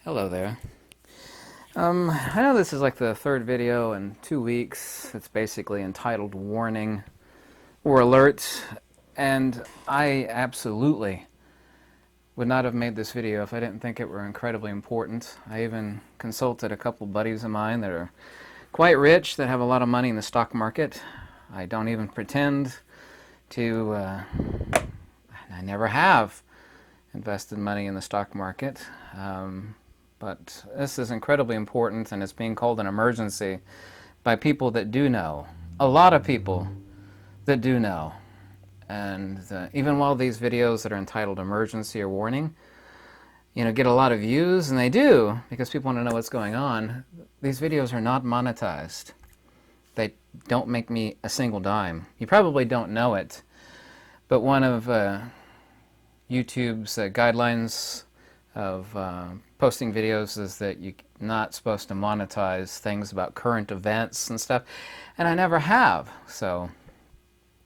Hello there. I know this is like the third video in 2 weeks. It's basically entitled Warning or Alert, and I absolutely would not have made this video if I didn't think it were incredibly important. I even consulted a couple buddies of mine that are quite rich, that have a lot of money in the stock market. I don't even pretend to, I never have invested money in the stock market, but this is incredibly important, and it's being called an emergency by people that do know. A lot of people that do know. And even while these videos that are entitled emergency or warning, get a lot of views, and they do, because people want to know what's going on, these videos are not monetized. They don't make me a single dime. You probably don't know it, but one of YouTube's guidelines of posting videos is that you're not supposed to monetize things about current events and stuff, and I never have, so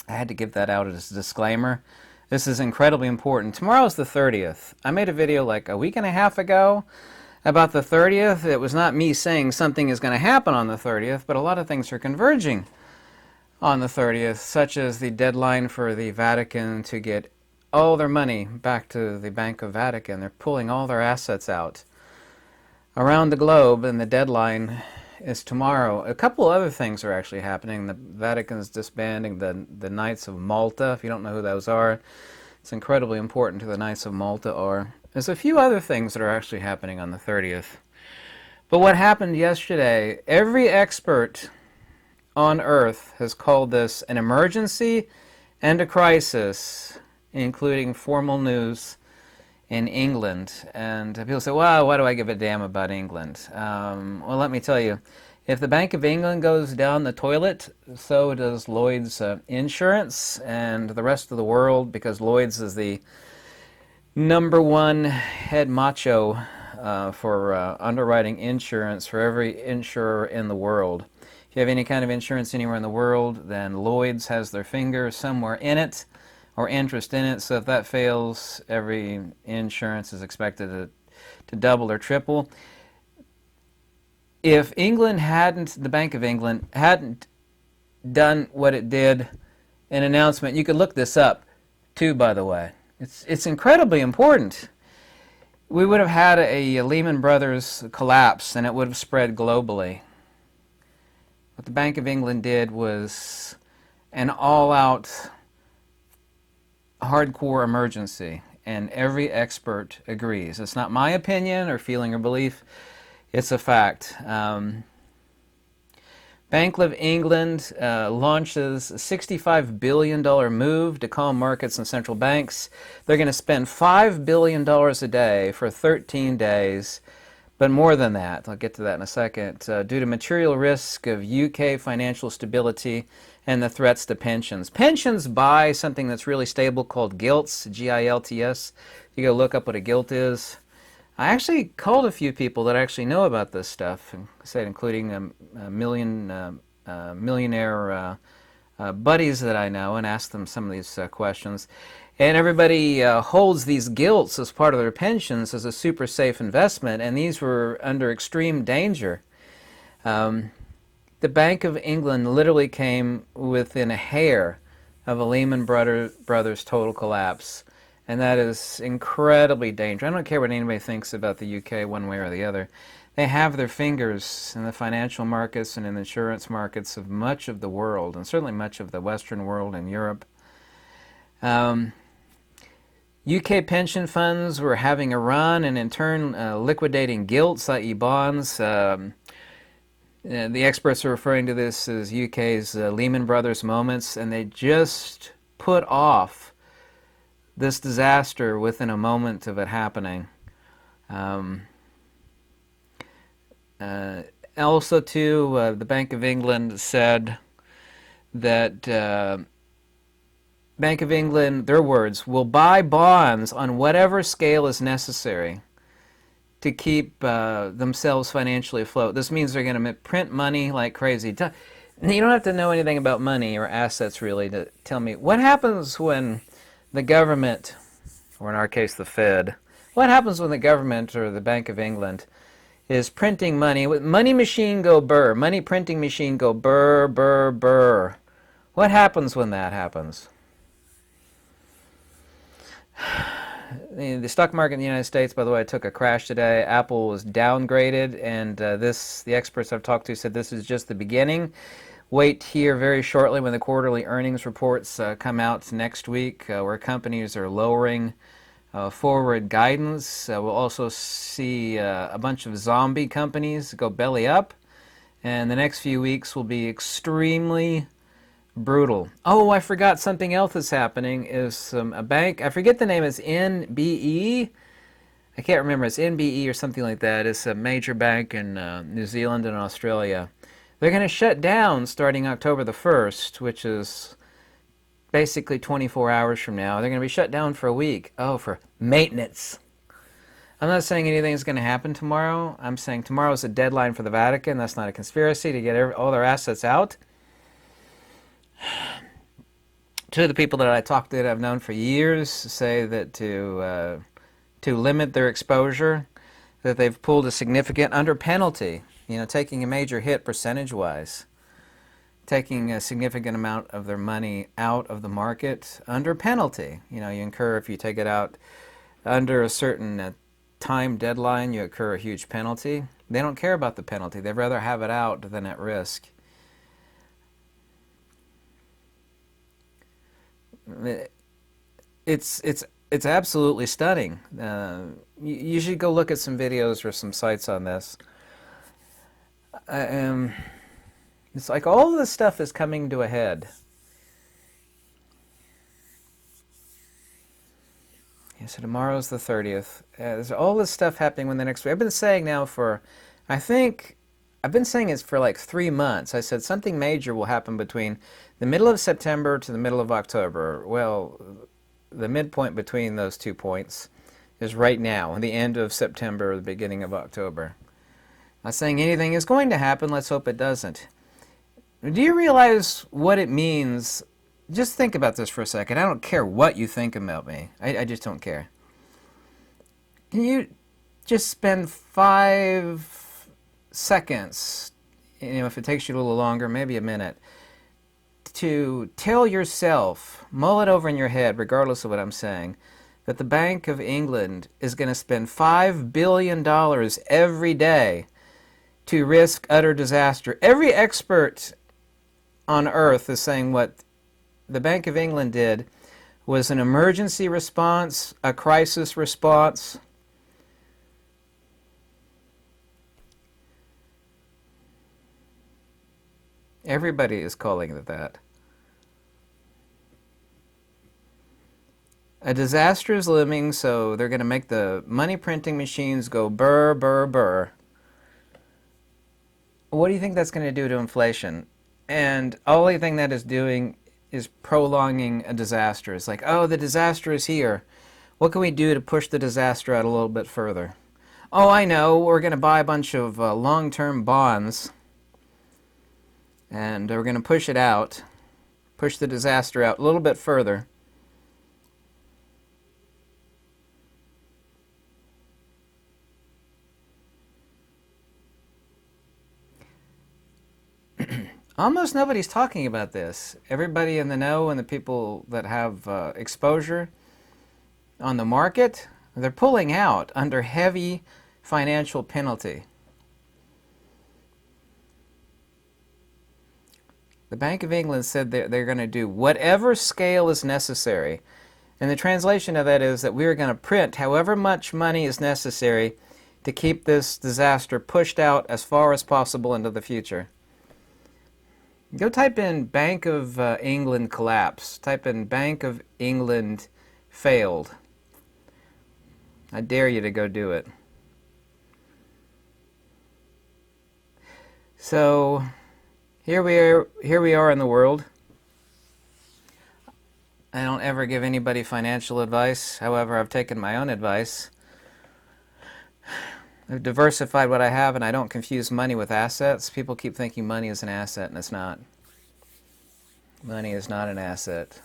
I had to give that out as a disclaimer. This is incredibly important. Tomorrow's the 30th. I made a video like a week and a half ago about the 30th. It was not me saying something is going to happen on the 30th, but a lot of things are converging on the 30th, such as the deadline for the Vatican to get all their money back to the Bank of Vatican. They're pulling all their assets out around the globe, and the deadline is tomorrow. A couple other things are actually happening. The Vatican's disbanding the Knights of Malta. If you don't know who those are, it's incredibly important who the Knights of Malta are. There's a few other things that are actually happening on the 30th. But what happened yesterday, every expert on Earth has called this an emergency and a crisis, including formal news in England. And people say, well, why do I give a damn about England? Well, let me tell you, if the Bank of England goes down the toilet, so does Lloyd's insurance and the rest of the world, because Lloyd's is the #1 head macho for underwriting insurance for every insurer in the world. If you have any kind of insurance anywhere in the world, then Lloyd's has their finger somewhere in it, or interest in it, so if that fails, every insurance is expected to double or triple. If England hadn't, the Bank of England hadn't done what it did, an announcement, you could look this up too, by the way. It's incredibly important. We would have had a Lehman Brothers collapse, and it would have spread globally. What the Bank of England did was an all-out hardcore emergency, and every expert agrees. It's not my opinion or feeling or belief, it's a fact. Bank of England launches a $65 billion move to calm markets and central banks. They're going to spend $5 billion a day for 13 days, but more than that, I'll get to that in a second, due to material risk of UK financial stability and the threats to pensions. Pensions buy something that's really stable called gilts, G-I-L-T-S. You go look up what a gilt is. I actually called a few people that actually know about this stuff, including millionaire buddies that I know, and asked them some of these questions. And everybody holds these gilts as part of their pensions as a super safe investment, and these were under extreme danger. The Bank of England literally came within a hair of a Lehman Brothers total collapse, and that is incredibly dangerous. I don't care what anybody thinks about the UK one way or the other. They have their fingers in the financial markets and in the insurance markets of much of the world, and certainly much of the Western world and Europe. UK pension funds were having a run, and in turn liquidating gilts, i.e. bonds. The experts are referring to this as UK's Lehman Brothers moments, and they just put off this disaster within a moment of it happening. Also, too, the Bank of England said that Bank of England, their words, will buy bonds on whatever scale is necessary to keep themselves financially afloat. This means they're going to print money like crazy. You don't have to know anything about money or assets, really, to tell me what happens when the government, or in our case the Fed, what happens when the government or the Bank of England is printing money? With money machine go burr, money printing machine go burr, burr, burr. What happens when that happens? The stock market in the United States, by the way, took a crash today. Apple was downgraded, and the experts I've talked to said this is just the beginning. Wait here very shortly when the quarterly earnings reports come out next week, where companies are lowering forward guidance. We'll also see a bunch of zombie companies go belly up, and the next few weeks will be extremely brutal. Oh, I forgot something else that's happening is a bank, I forget the name, it's NBE. I can't remember, it's NBE or something like that. It's a major bank in New Zealand and Australia. They're going to shut down starting October the 1st, which is basically 24 hours from now. They're going to be shut down for a week. Oh, for maintenance. I'm not saying anything's going to happen tomorrow. I'm saying tomorrow is a deadline for the Vatican. That's not a conspiracy to get all their assets out. Two of the people that I talked to that I've known for years say that to limit their exposure, that they've pulled a significant under penalty, taking a major hit percentage-wise, taking a significant amount of their money out of the market under penalty. You incur, if you take it out under a certain time deadline, you incur a huge penalty. They don't care about the penalty. They'd rather have it out than at risk. It's absolutely stunning. You should go look at some videos or some sites on this. It's like all of this stuff is coming to a head. Yeah, so tomorrow's the 30th. There's all this stuff happening when the next week. I've been saying now for, I've been saying it for like 3 months. I said something major will happen between the middle of September to the middle of October. Well, the midpoint between those 2 points is right now, the end of September or the beginning of October. Not saying anything is going to happen. Let's hope it doesn't. Do you realize what it means? Just think about this for a second. I don't care what you think about me. I just don't care. Can you just spend 5 seconds, if it takes you a little longer, maybe a minute, to tell yourself, mull it over in your head, regardless of what I'm saying, that the Bank of England is going to spend $5 billion every day to risk utter disaster. Every expert on earth is saying what the Bank of England did was an emergency response, a crisis response. Everybody is calling it that. A disaster is looming, so they're going to make the money printing machines go burr, burr, burr. What do you think that's going to do to inflation? And only thing that is doing is prolonging a disaster. It's like, oh, the disaster is here. What can we do to push the disaster out a little bit further? Oh, I know, we're going to buy a bunch of long-term bonds, and we're going to push it out, push the disaster out a little bit further. Almost nobody's talking about this. Everybody in the know and the people that have exposure on the market, they're pulling out under heavy financial penalty. The Bank of England said they're going to do whatever scale is necessary. And the translation of that is that we're going to print however much money is necessary to keep this disaster pushed out as far as possible into the future. Go type in Bank of England collapse. Type in Bank of England failed. I dare you to go do it. So here we are in the world. I don't ever give anybody financial advice. However, I've taken my own advice. I've diversified what I have, and I don't confuse money with assets. People keep thinking money is an asset, and it's not. Money is not an asset.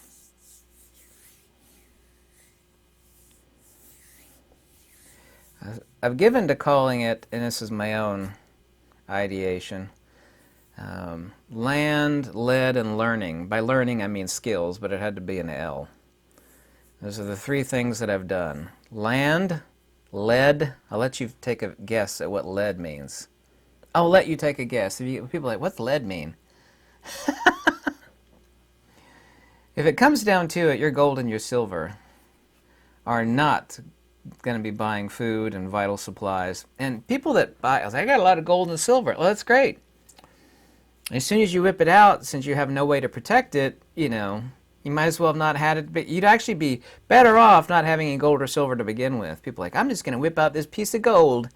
I've given to calling it, and this is my own ideation, land, lead, and learning. By learning, I mean skills, but it had to be an L. Those are the three things that I've done. Land, lead. I'll let you take a guess at what lead means. I'll let you take a guess. People are like, what's lead mean? If it comes down to it, your gold and your silver are not going to be buying food and vital supplies. And people that buy, I was like, I got a lot of gold and silver. Well, that's great. As soon as you whip it out, since you have no way to protect it, you might as well have not had it. But you'd actually be better off not having any gold or silver to begin with. People are like, I'm just going to whip out this piece of gold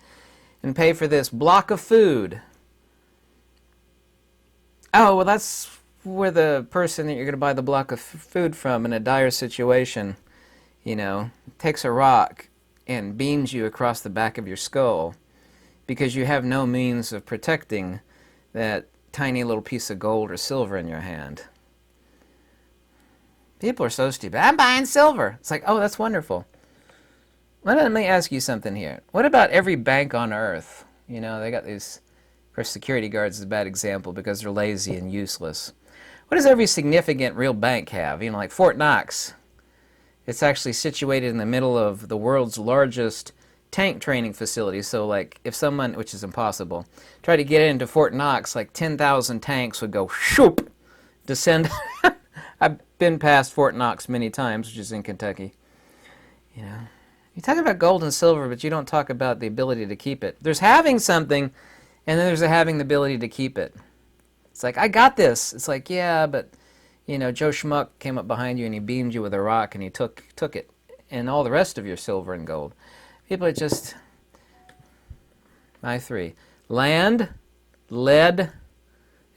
and pay for this block of food. Oh, well, that's where the person that you're going to buy the block of food from in a dire situation, takes a rock and beams you across the back of your skull because you have no means of protecting that tiny little piece of gold or silver in your hand. People are so stupid. I'm buying silver. It's like, oh, that's wonderful. Well, let me ask you something here. What about every bank on earth? They got these, of course, security guards is a bad example because they're lazy and useless. What does every significant real bank have? Like Fort Knox. It's actually situated in the middle of the world's largest tank training facility. So, like, if someone, which is impossible, tried to get into Fort Knox, like 10,000 tanks would go shoop, descend. I've been past Fort Knox many times, which is in Kentucky. You talk about gold and silver, but you don't talk about the ability to keep it. There's having something, and then there's having the ability to keep it. It's like, I got this. It's like, yeah, but, Joe Schmuck came up behind you and he beamed you with a rock and he took it. And all the rest of your silver and gold. People are just, my three. Land, lead,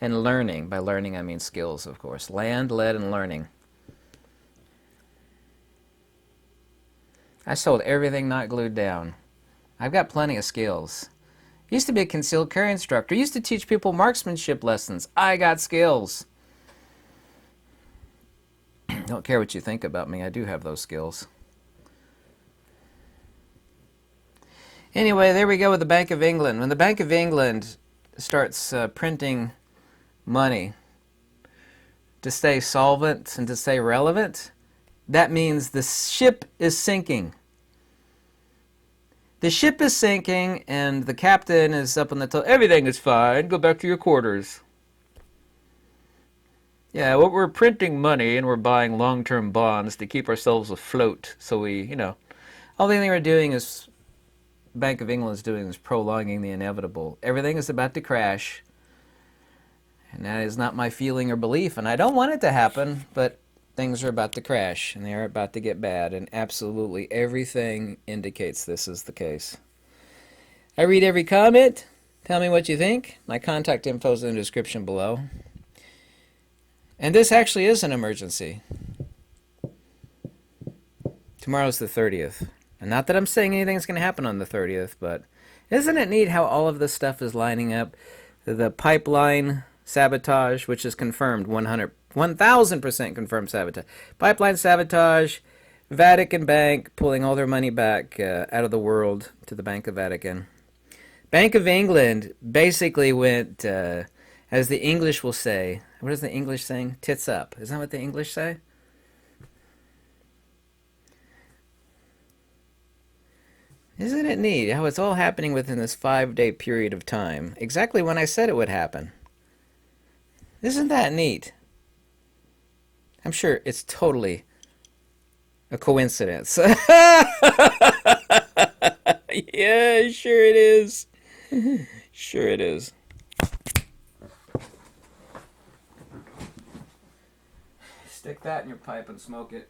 and learning. By learning, I mean skills, of course. Land, lead, and learning. I sold everything not glued down. I've got plenty of skills. Used to be a concealed carry instructor. Used to teach people marksmanship lessons. I got skills. Don't care what you think about me. I do have those skills. Anyway, there we go with the Bank of England. When the Bank of England starts printing money to stay solvent and to stay relevant, that means the ship is sinking. The ship is sinking, and the captain is up on the top. Everything is fine. Go back to your quarters. Yeah, well, we're printing money, and we're buying long-term bonds to keep ourselves afloat. So we, all the thing we're doing is, Bank of England is doing is prolonging the inevitable. Everything is about to crash, and that is not my feeling or belief, and I don't want it to happen, but things are about to crash, and they are about to get bad, and absolutely everything indicates this is the case. I read every comment. Tell me what you think. My contact info is in the description below. And this actually is an emergency. Tomorrow's the 30th. And not that I'm saying anything's going to happen on the 30th, but isn't it neat how all of this stuff is lining up? The pipeline sabotage, which is confirmed, 1,000% confirmed sabotage. Pipeline sabotage, Vatican Bank pulling all their money back out of the world to the Bank of Vatican. Bank of England basically went, as the English will say, what is the English saying? Tits up. Isn't that what the English say? Isn't it neat how it's all happening within this 5-day period of time? Exactly when I said it would happen. Isn't that neat? I'm sure it's totally a coincidence. Yeah, sure it is. Sure it is. Stick that in your pipe and smoke it.